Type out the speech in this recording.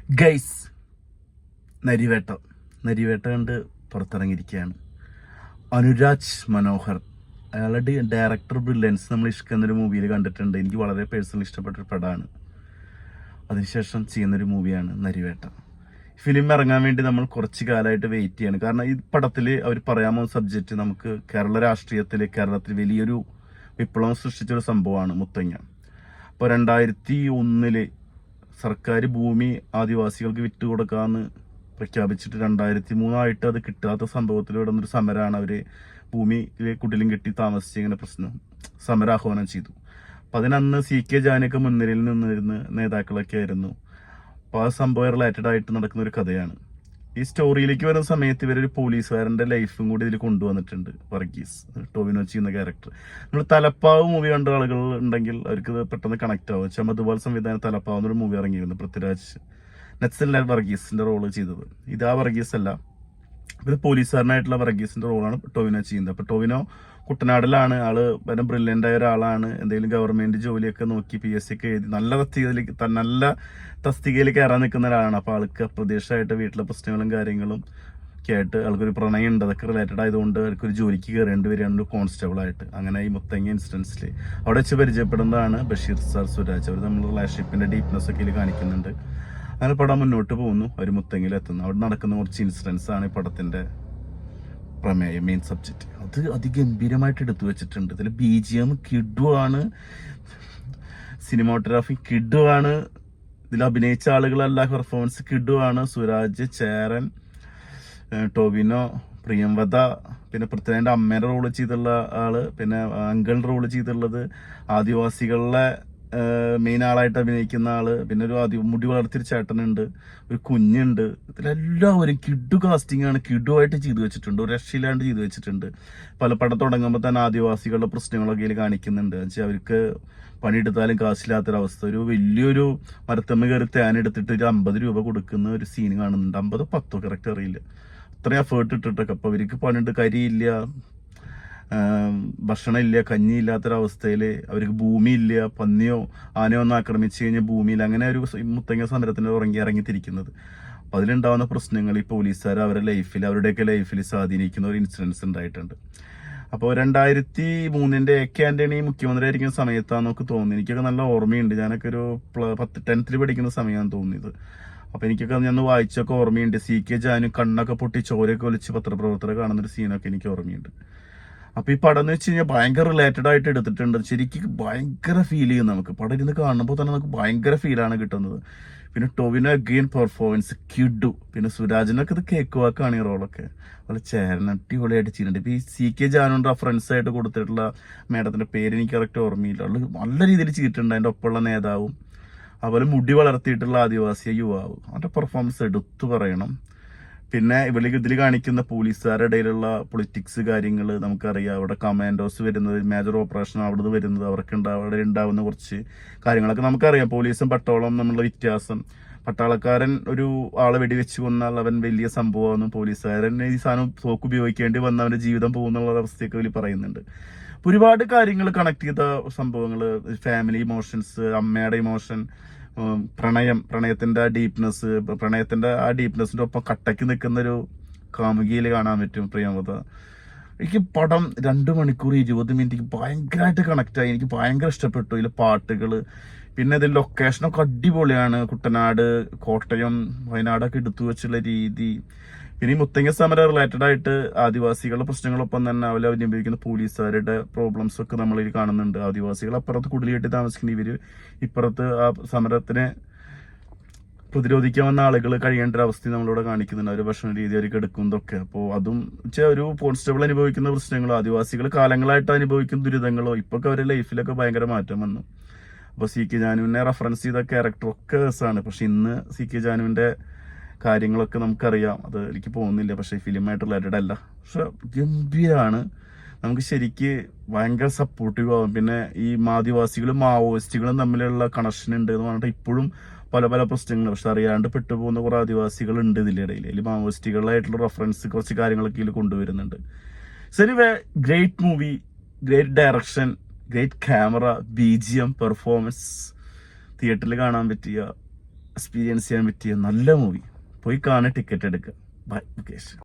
Guys, Narivetta കണ്ട് പുറത്തിറങ്ങിയിരിക്കുകയാണ് അനുരാജ് മനോഹർ. അയാളുടെ director brilliance നമ്മൾ ഇഷ്ക് എന്നൊരു മൂവിയിൽ കണ്ടിട്ടുണ്ട്. എനിക്ക് വളരെ പേഴ്സണലി ഇഷ്ടപ്പെട്ടൊരു പടമാണ്. അതിനുശേഷം ചെയ്യുന്നൊരു മൂവിയാണ് നരിവേട്ട. ഫിലിം ഇറങ്ങാൻ വേണ്ടി നമ്മൾ കുറച്ച് കാലമായിട്ട് വെയിറ്റ് ചെയ്യാണ്. കാരണം ഈ പടത്തിൽ അവർ പറയാൻ പോകുന്ന സബ്ജക്റ്റ് നമുക്ക് കേരള രാഷ്ട്രീയത്തിൽ കേരളത്തിൽ വലിയൊരു വിപ്ലവം സൃഷ്ടിച്ചൊരു സംഭവമാണ് മുത്തങ്ങ. അപ്പോൾ 2001 സർക്കാർ ഭൂമി ആദിവാസികൾക്ക് വിറ്റുകൊടുക്കാമെന്ന് പ്രഖ്യാപിച്ചിട്ട് 2003 അത് കിട്ടാത്ത സംഭവത്തിൽ ഇടുന്നൊരു സമരമാണ്. അവർ ഭൂമിയിലെ കുടിലും കെട്ടി താമസിച്ച് ഇങ്ങനെ സമരാഹ്വാനം ചെയ്തു. അപ്പം അതിനന്ന് CK ജാനൊക്കെ മുൻനിരയിൽ നിന്നിരുന്ന നേതാക്കളൊക്കെ ആയിരുന്നു. അപ്പോൾ ആ സംഭവം റിലേറ്റഡ് ആയിട്ട് നടക്കുന്ന ഒരു കഥയാണ്. ഈ സ്റ്റോറിയിലേക്ക് വരുന്ന സമയത്ത് ഇവരൊരു പോലീസുകാരൻ്റെ ലൈഫും കൂടി ഇതിൽ കൊണ്ടുവന്നിട്ടുണ്ട്. വർഗീസ്, ടോവിനോ ചെയ്യുന്ന ക്യാരക്ടർ. നമ്മൾ തലപ്പാവ് മൂവി കണ്ട ആളുകൾ ഉണ്ടെങ്കിൽ അവർക്ക് പെട്ടെന്ന് കണക്ട് ആവും. ചമതുപാൽ സംവിധാനം തലപ്പാവ് എന്നൊരു മൂവി ഇറങ്ങിയിരുന്നു. പൃഥ്വിരാജ് നെറ്റ്സൽ വർഗീസിന്റെ റോള് ചെയ്തത്. ഇതാ വർഗീസ് അല്ല, ഇത് പോലീസുകാരനായിട്ടുള്ള വർഗീസിന്റെ റോളാണ് ടോവിനോ ചെയ്യുന്നത്. അപ്പൊ ടോവിനോ കുട്ടനാടിലാണ്. ആള് വളരെ ബ്രില്യൻ്റ് ആയ ഒരാളാണ്. എന്തെങ്കിലും ഗവൺമെന്റ് ജോലിയൊക്കെ നോക്കി PSC ഒക്കെ എഴുതി നല്ല തസ്തികയിൽ കയറാൻ നിൽക്കുന്ന ഒരാളാണ്. അപ്പൊ ആൾക്ക് അപ്രതീക്ഷിതമായിട്ട് വീട്ടിലെ പ്രശ്നങ്ങളും കാര്യങ്ങളും ഒക്കെ ആയിട്ട് ആൾക്കൊരു പ്രണയം ഉണ്ട്. അതൊക്കെ റിലേറ്റഡ് ആയതുകൊണ്ട് ആൾക്കൊരു ജോലിക്ക് കയറേണ്ടി വരികയാണ് ഒരു കോൺസ്റ്റബിൾ ആയിട്ട്. അങ്ങനെ ഈ മുത്തങ്ങ ഇൻസിഡൻസിൽ അവിടെ വെച്ച് പരിചയപ്പെടുന്നതാണ് ബഷീർ സാർ, സുരാജ്. അവർ നമ്മൾ റിലേഷൻഷിപ്പിന്റെ ഡീപ്നെസ് ഒക്കെ ഇതിൽ കാണിക്കുന്നുണ്ട്. അങ്ങനെ പടം മുന്നോട്ട് പോകുന്നു. അവർ മുത്തങ്ങയിൽ എത്തുന്നു. അവിടെ നടക്കുന്ന കുറച്ച് ഇൻസിഡൻസ് ആണ് ഈ പടത്തിന്റെ പ്രമേയം, മെയിൻ സബ്ജക്റ്റ്. അത് അതിഗംഭീരമായിട്ട് എടുത്തു വെച്ചിട്ടുണ്ട്. ഇതിൽ BGM കിഡുവാണ്, സിനിമാറ്റോഗ്രാഫി കിഡുവാണ്, ഇതിൽ അഭിനയിച്ച ആളുകളെല്ലാം പെർഫോമൻസ് കിഡുവാണ്. സുരാജ്, ചേരൻ, ടോവിനോ, പ്രിയംവദ, പിന്നെ പൃഥ്വിരാജിന്റെ അമ്മേന്റെ റോള് ചെയ്തുള്ള ആള്, പിന്നെ അങ്കിൾ റോള് ചെയ്തുള്ളത് ആദിവാസികളിലെ മെയിൻ ആളായിട്ട് അഭിനയിക്കുന്ന ആള്, പിന്നെ ഒരു മുടി വളർത്തിയൊരു ചേട്ടനുണ്ട്, ഒരു കുഞ്ഞുണ്ട്. ഇതിലെല്ലാവരും കിഡു കാസ്റ്റിംഗ് ആണ്. കിഡുവായിട്ട് ചെയ്തു വെച്ചിട്ടുണ്ട്. ഒരു രക്ഷയില്ലാണ്ട് ചെയ്തു വെച്ചിട്ടുണ്ട്. പല പടം തുടങ്ങുമ്പോൾ തന്നെ ആദിവാസികളുടെ പ്രശ്നങ്ങളൊക്കെ ഇതിൽ കാണിക്കുന്നുണ്ട്. വെച്ചാൽ അവർക്ക് പണിയെടുത്താലും കാശില്ലാത്തൊരവസ്ഥ. ഒരു വലിയൊരു മരത്തമ്മ കയറി തേനെടുത്തിട്ട് ഒരു 50 രൂപ കൊടുക്കുന്ന ഒരു സീൻ കാണുന്നുണ്ട്. 50 10 കറക്റ്റ് അറിയില്ല. അത്രയും എഫേർട്ട് ഇട്ടിട്ടൊക്കെ. അപ്പൊ അവർക്ക് പണിയുണ്ട്, കരിയില്ല, ഭക്ഷണം ഇല്ല, കഞ്ഞി ഇല്ലാത്തൊരവസ്ഥയിൽ അവർക്ക് ഭൂമിയില്ല. പന്നിയോ ആനയോ ഒന്ന് ആക്രമിച്ചു കഴിഞ്ഞാൽ ഭൂമിയിൽ. അങ്ങനെ ഒരു മുത്തങ്ങ സമരത്തിന് ഇറങ്ങിത്തിരിക്കുന്നത്. അപ്പൊ അതിലുണ്ടാവുന്ന പ്രശ്നങ്ങൾ ഈ പോലീസുകാർ അവരുടെയൊക്കെ ലൈഫിൽ സ്വാധീനിക്കുന്ന ഒരു ഇൻസിഡൻസ് ഉണ്ടായിട്ടുണ്ട്. അപ്പോൾ 2003 AK ആന്റണി മുഖ്യമന്ത്രി ആയിരിക്കുന്ന സമയത്താണെന്നൊക്കെ തോന്നി. എനിക്കൊക്കെ നല്ല ഓർമ്മയുണ്ട്. ഞാനൊക്കെ ഒരു 10th പഠിക്കുന്ന സമയമാണ് തോന്നിയത്. അപ്പൊ എനിക്കൊക്കെ ഞാൻ വായിച്ചൊക്കെ ഓർമ്മയുണ്ട്. CK ജാനു കണ്ണൊക്കെ പൊട്ടി ചോരയൊക്കെ ഒലിച്ച് പത്രപ്രവർത്തകരെ കാണുന്നൊരു സീനൊക്കെ എനിക്ക് ഓർമ്മയുണ്ട്. അപ്പൊ ഈ പടം എന്ന് വെച്ച് കഴിഞ്ഞാൽ ഭയങ്കര റിലേറ്റഡ് ആയിട്ട് എടുത്തിട്ടുണ്ട്. ശരിക്കും ഭയങ്കര ഫീൽ ചെയ്യും നമുക്ക്. പടം ഇരുന്ന് കാണുമ്പോൾ തന്നെ നമുക്ക് ഭയങ്കര ഫീലാണ് കിട്ടുന്നത്. പിന്നെ ടോവിനോ അഗെയിൻ പെർഫോമൻസ് കിഡു. പിന്നെ സുരാജിനൊക്കെ ഇത് കേക്ക് വാക്കാണ് ഈ റോളൊക്കെ. അതുപോലെ ചേരൻ അടിപൊളിയായിട്ട് ചെയ്യുന്നുണ്ട്. ഇപ്പൊ ഈ CK ജാനുവിന്റെ റഫറൻസ് ആയിട്ട് കൊടുത്തിട്ടുള്ള മേഡത്തിന്റെ പേര് എനിക്ക് കറക്റ്റ് ഓർമ്മയില്ല. അവള് നല്ല രീതിയിൽ ചെയ്തിട്ടുണ്ട്. അതിന്റെ ഒപ്പമുള്ള നേതാവും അതുപോലെ മുടി വളർത്തിയിട്ടുള്ള ആദിവാസി യുവാവും. അവന്റെ പെർഫോമൻസ് എടുത്തു പറയണം. പിന്നെ ഇതിൽ കാണിക്കുന്ന പോലീസുകാരുടെ ഇടയിലുള്ള പൊളിറ്റിക്സ് കാര്യങ്ങൾ നമുക്കറിയാം. അവിടെ കമാൻഡോസ് വരുന്നത്, മേജർ ഓപ്പറേഷൻ അവിടെ വരുന്നത്, അവിടെ ഉണ്ടാവുന്ന കുറച്ച് കാര്യങ്ങളൊക്കെ നമുക്കറിയാം. പോലീസും പട്ടാളവും തമ്മിലുള്ള വ്യത്യാസം. പട്ടാളക്കാരൻ ഒരു ആളെ വെടിവെച്ച് കൊന്നാൽ അവൻ വലിയ സംഭവമാണ്. പോലീസുകാരൻ ഈ സാധനം തോക്ക് ഉപയോഗിക്കേണ്ടി വന്ന അവന്റെ ജീവിതം പോകുന്നുള്ള അവസ്ഥയൊക്കെ ഇതിൽ പറയുന്നുണ്ട്. ഒരുപാട് കാര്യങ്ങൾ കണക്ട് ചെയ്ത സംഭവങ്ങൾ, ഫാമിലി ഇമോഷൻസ്, അമ്മയുടെ ഇമോഷൻ, പ്രണയത്തിന്റെ ആ ഡീപ്നെസിന്റെ ഒപ്പം കട്ടയ്ക്ക് നിൽക്കുന്ന ഒരു കാമുകിയിൽ കാണാൻ പറ്റും പ്രിയമത. എനിക്ക് പടം 2 മണിക്കൂർ 20 മിനിറ്റ് ഭയങ്കരമായിട്ട് കണക്ട് ആയി. എനിക്ക് ഭയങ്കര ഇഷ്ടപ്പെട്ടു. ഇതിലെ പാട്ടുകള്, പിന്നെ ഇതിൽ ലൊക്കേഷനൊക്കെ അടിപൊളിയാണ്. കുട്ടനാട്, കോട്ടയം, വയനാടൊക്കെ എടുത്തു വെച്ചുള്ള രീതി. പിന്നെ ഈ മുത്തങ്ങ സമരം റിലേറ്റഡ് ആയിട്ട് ആദിവാസികളുടെ പ്രശ്നങ്ങളൊപ്പം തന്നെ അവരെ അനുഭവിക്കുന്ന പോലീസുകാരുടെ പ്രോബ്ലംസ് ഒക്കെ നമ്മളിൽ കാണുന്നുണ്ട്. ആദിവാസികൾ അപ്പുറത്ത് കുടിലേറ്റി താമസിക്കുന്ന ഇവര് ഇപ്പുറത്ത് ആ സമരത്തിനെ പ്രതിരോധിക്കാൻ വന്ന ആളുകൾ കഴിയേണ്ട ഒരു അവസ്ഥ നമ്മളിവിടെ കാണിക്കുന്നുണ്ട്. അവർ ഭക്ഷണ രീതി അവർക്ക് എടുക്കുന്നതൊക്കെ. അപ്പോൾ അതും വെച്ചാൽ ഒരു കോൺസ്റ്റബിൾ അനുഭവിക്കുന്ന പ്രശ്നങ്ങളോ ആദിവാസികൾ കാലങ്ങളായിട്ട് അനുഭവിക്കുന്ന ദുരിതങ്ങളോ ഇപ്പൊക്കെ അവരുടെ ലൈഫിലൊക്കെ ഭയങ്കര മാറ്റം വന്നു. അപ്പോൾ CK ജാനുവിനെ റെഫറൻസ് ചെയ്ത ക്യാരക്ടറൊക്കെ രസമാണ്. പക്ഷെ ഇന്ന് CK ജാനുവിന്റെ കാര്യങ്ങളൊക്കെ നമുക്കറിയാം. അത് എനിക്ക് പോകുന്നില്ല. പക്ഷെ ഫിലിമായിട്ട് റിലേറ്റഡ് അല്ല. പക്ഷെ ഗംഭീരമാണ്. നമുക്ക് ശരിക്ക് ഭയങ്കര സപ്പോർട്ടീവ് ആവും. പിന്നെ ഈ ആദിവാസികളും മാവോയിസ്റ്റുകളും തമ്മിലുള്ള കണക്ഷൻ ഉണ്ട് എന്ന് പറഞ്ഞിട്ട് ഇപ്പോഴും പല പല പ്രശ്നങ്ങൾ. പക്ഷെ അറിയാണ്ട് പെട്ടുപോകുന്ന കുറെ ആദിവാസികൾ ഉണ്ട് ഇതിലിടയിൽ. അതിൽ മാവോയിസ്റ്റുകളായിട്ടുള്ള റെഫറൻസ് കുറച്ച് കാര്യങ്ങളൊക്കെ ഇതിൽ കൊണ്ടുവരുന്നുണ്ട്. ശരി, great movie, great direction, great camera, BGM, performance. തിയേറ്ററിൽ കാണാൻ പറ്റിയ എക്സ്പീരിയൻസ് ചെയ്യാൻ പറ്റിയ നല്ല മൂവി. പോയി കാണുക, ടിക്കറ്റ് എടുക്കുക. ബൈ മുകേഷ്.